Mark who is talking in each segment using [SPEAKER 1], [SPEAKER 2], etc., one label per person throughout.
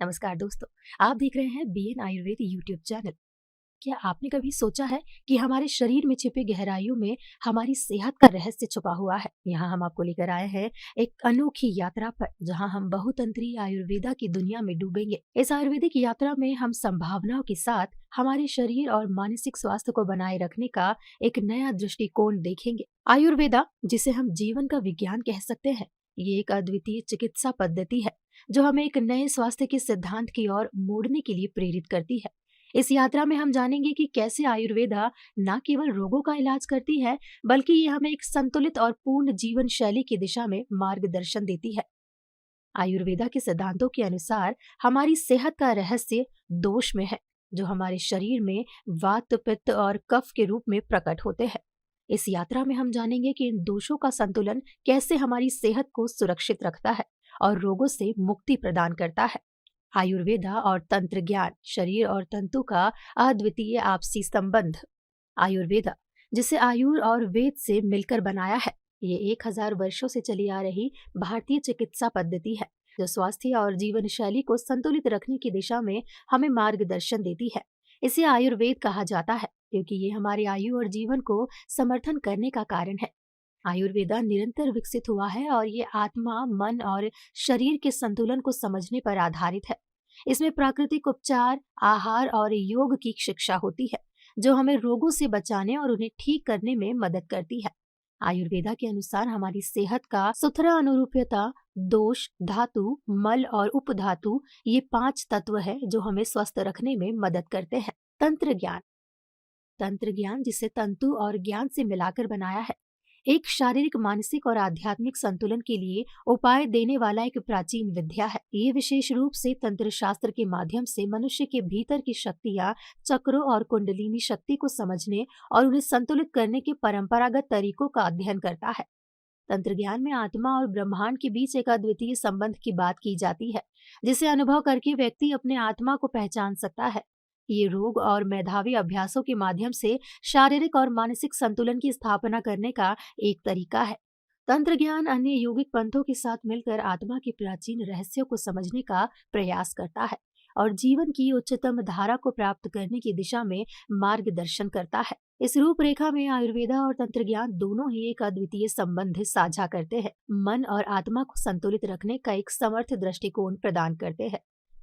[SPEAKER 1] नमस्कार दोस्तों। आप देख रहे हैं बीएन आयुर्वेद यूट्यूब चैनल। क्या आपने कभी सोचा है कि हमारे शरीर में छिपे गहराइयों में हमारी सेहत का रहस्य छुपा हुआ है? यहाँ हम आपको लेकर आए हैं एक अनोखी यात्रा पर, जहाँ हम बहुतंत्रीय आयुर्वेदा की दुनिया में डूबेंगे। इस आयुर्वेदिक यात्रा में हम संभावनाओं के साथ हमारे शरीर और मानसिक स्वास्थ्य को बनाए रखने का एक नया दृष्टिकोण देखेंगे। आयुर्वेदा, जिसे हम जीवन का विज्ञान कह सकते हैं, ये एक अद्वितीय चिकित्सा पद्धति है जो हमें एक नए स्वास्थ्य के सिद्धांत की ओर मोड़ने के लिए प्रेरित करती है। इस यात्रा में हम जानेंगे कि कैसे आयुर्वेदा न केवल रोगों का इलाज करती है, बल्कि ये हमें एक संतुलित और पूर्ण जीवन शैली की दिशा में मार्गदर्शन देती है। आयुर्वेदा के सिद्धांतों के अनुसार हमारी सेहत का रहस्य दोष में है, जो हमारे शरीर में वात, पित्त और कफ के रूप में प्रकट होते हैं। इस यात्रा में हम जानेंगे कि इन दोषों का संतुलन कैसे हमारी सेहत को सुरक्षित रखता है और रोगों से मुक्ति प्रदान करता है। आयुर्वेदा और तंत्र ज्ञान, शरीर और तंतु का अद्वितीय आपसी संबंध। आयुर्वेदा, जिसे आयुर और वेद से मिलकर बनाया है, ये 1000 वर्षों से चली आ रही भारतीय चिकित्सा पद्धति है जो स्वास्थ्य और जीवन शैली को संतुलित रखने की दिशा में हमें मार्गदर्शन देती है। इसे आयुर्वेद कहा जाता है क्योंकि ये हमारी आयु और जीवन को समर्थन करने का कारण है। आयुर्वेदा निरंतर विकसित हुआ है और ये आत्मा, मन और शरीर के संतुलन को समझने पर आधारित है। इसमें प्राकृतिक उपचार, आहार और योग की शिक्षा होती है जो हमें रोगों से बचाने और उन्हें ठीक करने में मदद करती है। आयुर्वेदा के अनुसार हमारी सेहत का सुथरा अनुरूपता, दोष, धातु, मल और उपधातु, ये 5 तत्व है जो हमें स्वस्थ रखने में मदद करते हैं। तंत्र ज्ञान, तंत्र ज्ञान जिसे तंतु और ज्ञान से मिलाकर बनाया है, एक शारीरिक, मानसिक और आध्यात्मिक संतुलन के लिए उपाय देने वाला एक प्राचीन विद्या है। ये विशेष रूप से तंत्र शास्त्र के माध्यम से मनुष्य के भीतर की शक्तियां, चक्रों और कुंडलिनी शक्ति को समझने और उन्हें संतुलित करने के परंपरागत तरीकों का अध्ययन करता है। तंत्र ज्ञान में आत्मा और ब्रह्मांड के बीच एक अद्वितीय संबंध की बात की जाती है, जिसे अनुभव करके व्यक्ति अपने आत्मा को पहचान सकता है। ये रोग और मेधावी अभ्यासों के माध्यम से शारीरिक और मानसिक संतुलन की स्थापना करने का एक तरीका है। तंत्र ज्ञान अन्य यौगिक पंथों के साथ मिलकर आत्मा के प्राचीन रहस्यों को समझने का प्रयास करता है और जीवन की उच्चतम धारा को प्राप्त करने की दिशा में मार्गदर्शन करता है। इस रूपरेखा में आयुर्वेदा और तंत्र ज्ञान दोनों ही एक अद्वितीय संबंध साझा करते हैं, मन और आत्मा को संतुलित रखने का एक समर्थ दृष्टिकोण प्रदान करते हैं।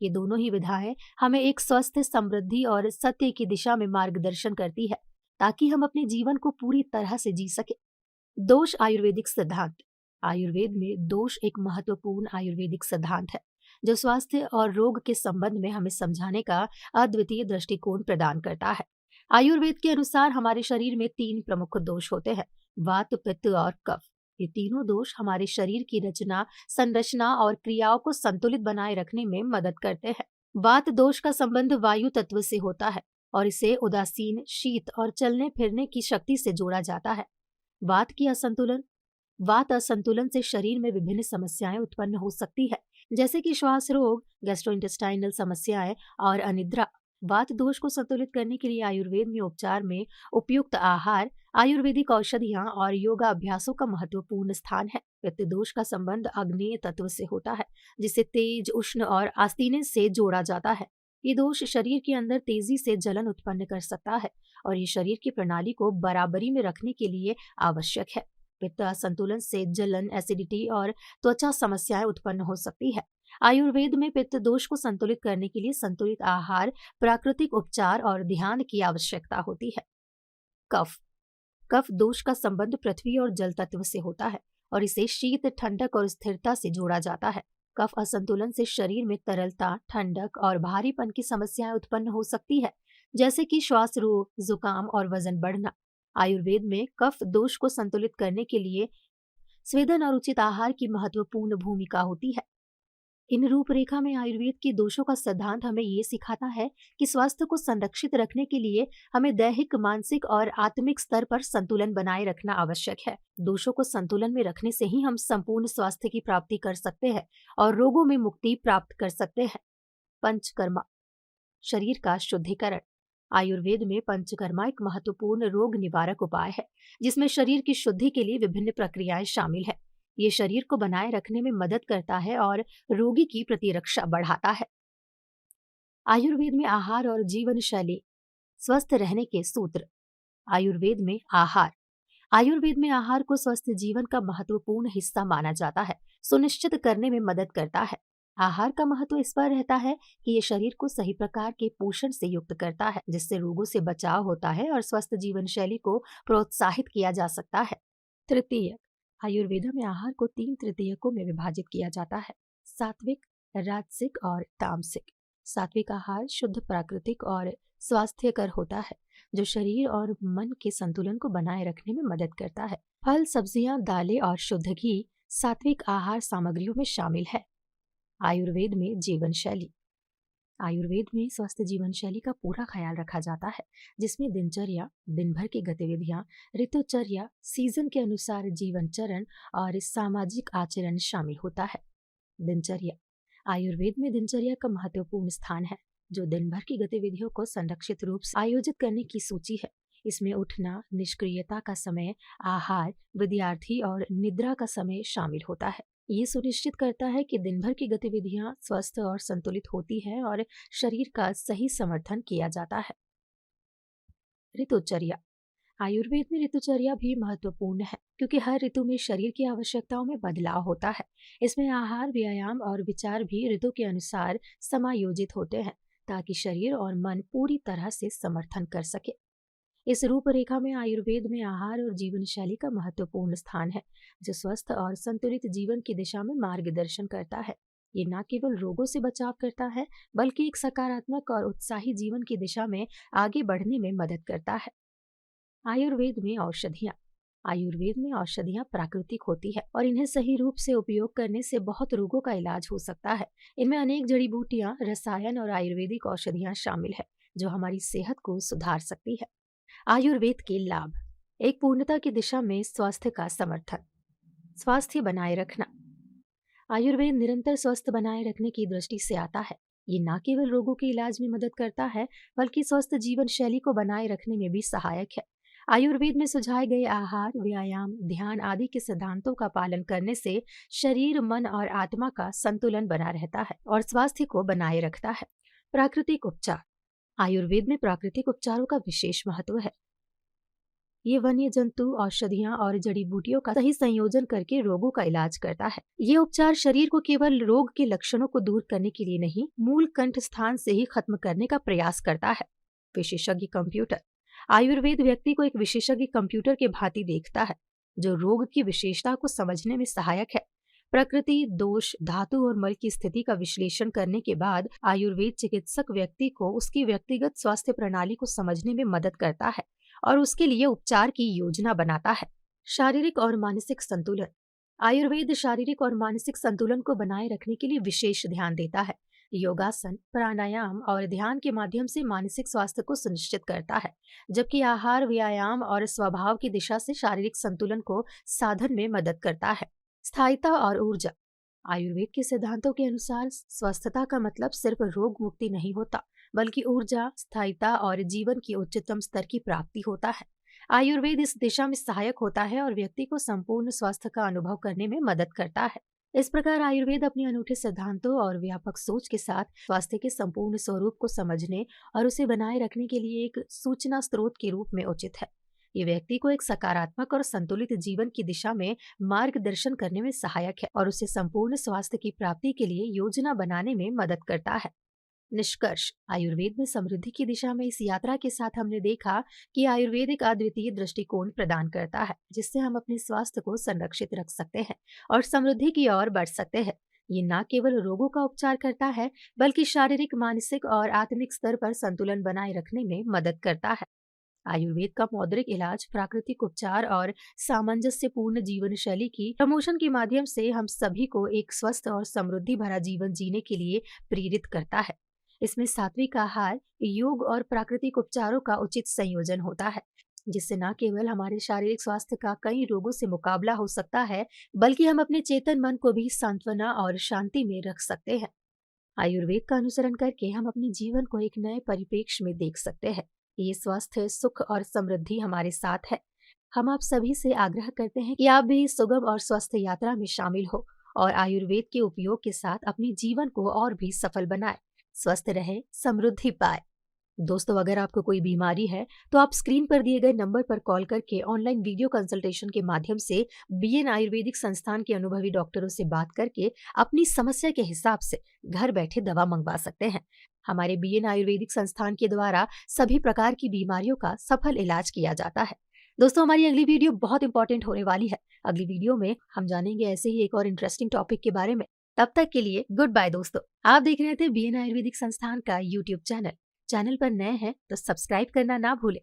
[SPEAKER 1] ये दोनों ही विधाएं हमें एक स्वस्थ, समृद्धि और सत्य की दिशा में मार्गदर्शन करती है, ताकि हम अपने जीवन को पूरी तरह से जी सके। दोष आयुर्वेदिक सिद्धांत। आयुर्वेद में दोष एक महत्वपूर्ण आयुर्वेदिक सिद्धांत है जो स्वास्थ्य और रोग के संबंध में हमें समझाने का अद्वितीय दृष्टिकोण प्रदान करता है। आयुर्वेद के अनुसार हमारे शरीर में 3 प्रमुख दोष होते हैं: वात, पित्त और कफ। ये तीनों दोष हमारे शरीर की रचना, संरचना और क्रियाओं को संतुलित बनाए रखने में मदद करते हैं। वात दोष का संबंध वायु तत्व से होता है और इसे उदासीन, शीत और चलने फिरने की शक्ति से जोड़ा जाता है। वात की असंतुलन वात असंतुलन से शरीर में विभिन्न समस्याएं उत्पन्न हो सकती है, जैसे कि श्वास रोग, गैस्ट्रोइंटेस्टाइनल समस्याएं और अनिद्रा। वात दोष को संतुलित करने के लिए आयुर्वेद में उपचार में उपयुक्त आहार, आयुर्वेदिक औषधियां और योगा अभ्यासों का महत्वपूर्ण स्थान है। पित्त दोष का संबंध अग्नेय तत्व से होता है, जिसे तेज, उष्ण और आस्तीने से जोड़ा जाता है। ये दोष शरीर के अंदर तेजी से जलन उत्पन्न कर सकता है और ये शरीर की प्रणाली को बराबरी में रखने के लिए आवश्यक है। पित्त असंतुलन से जलन, एसिडिटी और त्वचा समस्याएं उत्पन्न हो सकती है। आयुर्वेद में पित्त दोष को संतुलित करने के लिए संतुलित आहार, प्राकृतिक उपचार और ध्यान की आवश्यकता होती है। कफ कफ दोष का संबंध पृथ्वी और जल तत्व से होता है और इसे शीत, ठंडक और स्थिरता से जोड़ा जाता है। कफ असंतुलन से शरीर में तरलता, ठंडक और भारीपन की समस्याएं उत्पन्न हो सकती है, जैसे कि श्वास रोग, जुकाम और वजन बढ़ना। आयुर्वेद में कफ दोष को संतुलित करने के लिए स्वेदन और उचित आहार की महत्वपूर्ण भूमिका होती है। इन रूपरेखा में आयुर्वेद के दोषों का सिद्धांत हमें ये सिखाता है कि स्वास्थ्य को संरक्षित रखने के लिए हमें दैहिक, मानसिक और आत्मिक स्तर पर संतुलन बनाए रखना आवश्यक है। दोषों को संतुलन में रखने से ही हम संपूर्ण स्वास्थ्य की प्राप्ति कर सकते हैं और रोगों में मुक्ति प्राप्त कर सकते हैं। पंचकर्मा, शरीर का शुद्धिकरण। आयुर्वेद में पंचकर्मा एक महत्वपूर्ण रोग निवारक उपाय है, जिसमें शरीर की शुद्धि के लिए विभिन्न प्रक्रियाएं शामिल है। ये शरीर को बनाए रखने में मदद करता है और रोगी की प्रतिरक्षा बढ़ाता है। आयुर्वेद में आहार और जीवन शैली, स्वस्थ रहने के सूत्र। आयुर्वेद में आहार। आयुर्वेद में आहार को स्वस्थ जीवन का महत्वपूर्ण हिस्सा माना जाता है, सुनिश्चित करने में मदद करता है। आहार का महत्व इस पर रहता है कि ये शरीर को सही प्रकार के पोषण से युक्त करता है, जिससे रोगों से बचाव होता है और स्वस्थ जीवन शैली को प्रोत्साहित किया जा सकता है। तृतीयक। आयुर्वेद में आहार को 3 तृतीयकों में विभाजित किया जाता है: सात्विक, राजसिक और तामसिक। सात्विक आहार शुद्ध, प्राकृतिक और स्वास्थ्यकर होता है, जो शरीर और मन के संतुलन को बनाए रखने में मदद करता है। फल, सब्जियां, दालें और शुद्ध घी सात्विक आहार सामग्रियों में शामिल है। आयुर्वेद में जीवन शैली। आयुर्वेद में स्वस्थ जीवन शैली का पूरा ख्याल रखा जाता है, जिसमें दिनचर्या, दिन भर की गतिविधियां, ऋतुचर्या, सीजन के अनुसार जीवन चरण और सामाजिक आचरण शामिल होता है। दिनचर्या। आयुर्वेद में दिनचर्या का महत्वपूर्ण स्थान है, जो दिन भर की गतिविधियों को संरक्षित रूप से आयोजित करने की सूची है। इसमें उठना, निष्क्रियता का समय, आहार, विद्यार्थी और निद्रा का समय शामिल होता है। ये सुनिश्चित करता है कि दिन भर की गतिविधियां स्वस्थ और संतुलित होती है और शरीर का सही समर्थन किया जाता है। ऋतुचर्या। आयुर्वेद में ऋतुचर्या भी महत्वपूर्ण है, क्योंकि हर ऋतु में शरीर की आवश्यकताओं में बदलाव होता है। इसमें आहार, व्यायाम और विचार भी ऋतु के अनुसार समायोजित होते हैं, ताकि शरीर और मन पूरी तरह से समर्थन कर सके। इस रूपरेखा में आयुर्वेद में आहार और जीवन शैली का महत्वपूर्ण स्थान है, जो स्वस्थ और संतुलित जीवन की दिशा में मार्गदर्शन करता है। ये न केवल रोगों से बचाव करता है, बल्कि एक सकारात्मक और उत्साही जीवन की दिशा में आगे बढ़ने में मदद करता है। आयुर्वेद में औषधियाँ। आयुर्वेद में औषधियाँ प्राकृतिक होती है और इन्हें सही रूप से उपयोग करने से बहुत रोगों का इलाज हो सकता है। इनमें अनेक जड़ी बूटियां, रसायन और आयुर्वेदिक औषधियाँ शामिल है, जो हमारी सेहत को सुधार सकती है। आयुर्वेद के लाभ। एक पूर्णता की दिशा में स्वास्थ्य का समर्थन। स्वास्थ्य बनाए रखना। आयुर्वेद निरंतर स्वस्थ बनाए रखने की दृष्टि से आता है। ये न केवल रोगों के इलाज में मदद करता है, बल्कि स्वस्थ जीवन शैली को बनाए रखने में भी सहायक है। आयुर्वेद में सुझाए गए आहार, व्यायाम, ध्यान आदि के सिद्धांतों का पालन करने से शरीर, मन और आत्मा का संतुलन बना रहता है और स्वास्थ्य को बनाए रखता है। प्राकृतिक उपचार। आयुर्वेद में प्राकृतिक उपचारों का विशेष महत्व है। ये वन्य जंतु, औषधियां और जड़ी बूटियों का सही संयोजन करके रोगों का इलाज करता है। ये उपचार शरीर को केवल रोग के लक्षणों को दूर करने के लिए नहीं, मूल कंठ स्थान से ही खत्म करने का प्रयास करता है। विशेषज्ञ कंप्यूटर। आयुर्वेद व्यक्ति को एक विशेषज्ञ कंप्यूटर के भांति देखता है, जो रोग की विशेषता को समझने में सहायक है। प्रकृति, दोष, धातु और मल की स्थिति का विश्लेषण करने के बाद आयुर्वेद चिकित्सक व्यक्ति को उसकी व्यक्तिगत स्वास्थ्य प्रणाली को समझने में मदद करता है और उसके लिए उपचार की योजना बनाता है। शारीरिक और मानसिक संतुलन। आयुर्वेद शारीरिक और मानसिक संतुलन को बनाए रखने के लिए विशेष ध्यान देता है। योगासन, प्राणायाम और ध्यान के माध्यम से मानसिक स्वास्थ्य को सुनिश्चित करता है, जबकि आहार, व्यायाम और स्वभाव की दिशा से शारीरिक संतुलन को साधन में मदद करता है। स्थायिता और ऊर्जा। आयुर्वेद के सिद्धांतों के अनुसार स्वस्थता का मतलब सिर्फ रोग मुक्ति नहीं होता, बल्कि ऊर्जा, स्थायिता और जीवन की उच्चतम स्तर की प्राप्ति होता है। आयुर्वेद इस दिशा में सहायक होता है और व्यक्ति को संपूर्ण स्वास्थ्य का अनुभव करने में मदद करता है। इस प्रकार आयुर्वेद अपने अनूठे सिद्धांतों और व्यापक सोच के साथ स्वास्थ्य के संपूर्ण स्वरूप को समझने और उसे बनाए रखने के लिए एक सूचना स्रोत के रूप में उचित है। ये व्यक्ति को एक सकारात्मक और संतुलित जीवन की दिशा में मार्गदर्शन करने में सहायक है और उसे संपूर्ण स्वास्थ्य की प्राप्ति के लिए योजना बनाने में मदद करता है। निष्कर्ष। आयुर्वेद में समृद्धि की दिशा में इस यात्रा के साथ हमने देखा कि आयुर्वेद एक अद्वितीय दृष्टिकोण प्रदान करता है, जिससे हम अपने स्वास्थ्य को संरक्षित रख सकते हैं और समृद्धि की ओर बढ़ सकते हैं। ये न केवल रोगों का उपचार करता है, बल्कि शारीरिक, मानसिक और आत्मिक स्तर पर संतुलन बनाए रखने में मदद करता है। आयुर्वेद का मौद्रिक इलाज, प्राकृतिक उपचार और सामंजस्यपूर्ण जीवन शैली की प्रमोशन के माध्यम से हम सभी को एक स्वस्थ और समृद्धि भरा जीवन जीने के लिए प्रेरित करता है। इसमें सात्विक आहार, योग और प्राकृतिक उपचारों का उचित संयोजन होता है, जिससे न केवल हमारे शारीरिक स्वास्थ्य का कई रोगों से मुकाबला हो सकता है, बल्कि हम अपने चेतन मन को भी सांत्वना और शांति में रख सकते हैं। आयुर्वेद का अनुसरण करके हम अपने जीवन को एक नए परिप्रेक्ष्य में देख सकते हैं। ये स्वास्थ्य, सुख और समृद्धि हमारे साथ है। हम आप सभी से आग्रह करते हैं कि आप भी इस सुगम और स्वस्थ यात्रा में शामिल हो और आयुर्वेद के उपयोग के साथ अपने जीवन को और भी सफल बनाएं। स्वस्थ रहे, समृद्धि पाए। दोस्तों, अगर आपको कोई बीमारी है तो आप स्क्रीन पर दिए गए नंबर पर कॉल करके ऑनलाइन वीडियो कंसल्टेशन के माध्यम से बीएन आयुर्वेदिक संस्थान के अनुभवी डॉक्टरों से बात करके अपनी समस्या के हिसाब से घर बैठे दवा मंगवा सकते हैं। हमारे बीएन आयुर्वेदिक संस्थान के द्वारा सभी प्रकार की बीमारियों का सफल इलाज किया जाता है। दोस्तों, हमारी अगली वीडियो बहुत इंपॉर्टेंट होने वाली है। अगली वीडियो में हम जानेंगे ऐसे ही एक और इंटरेस्टिंग टॉपिक के बारे में। तब तक के लिए गुड बाय दोस्तों। आप देख रहे थे बीएन आयुर्वेदिक संस्थान का यूट्यूब चैनल। चैनल पर नए हैं तो सब्सक्राइब करना ना भूलें।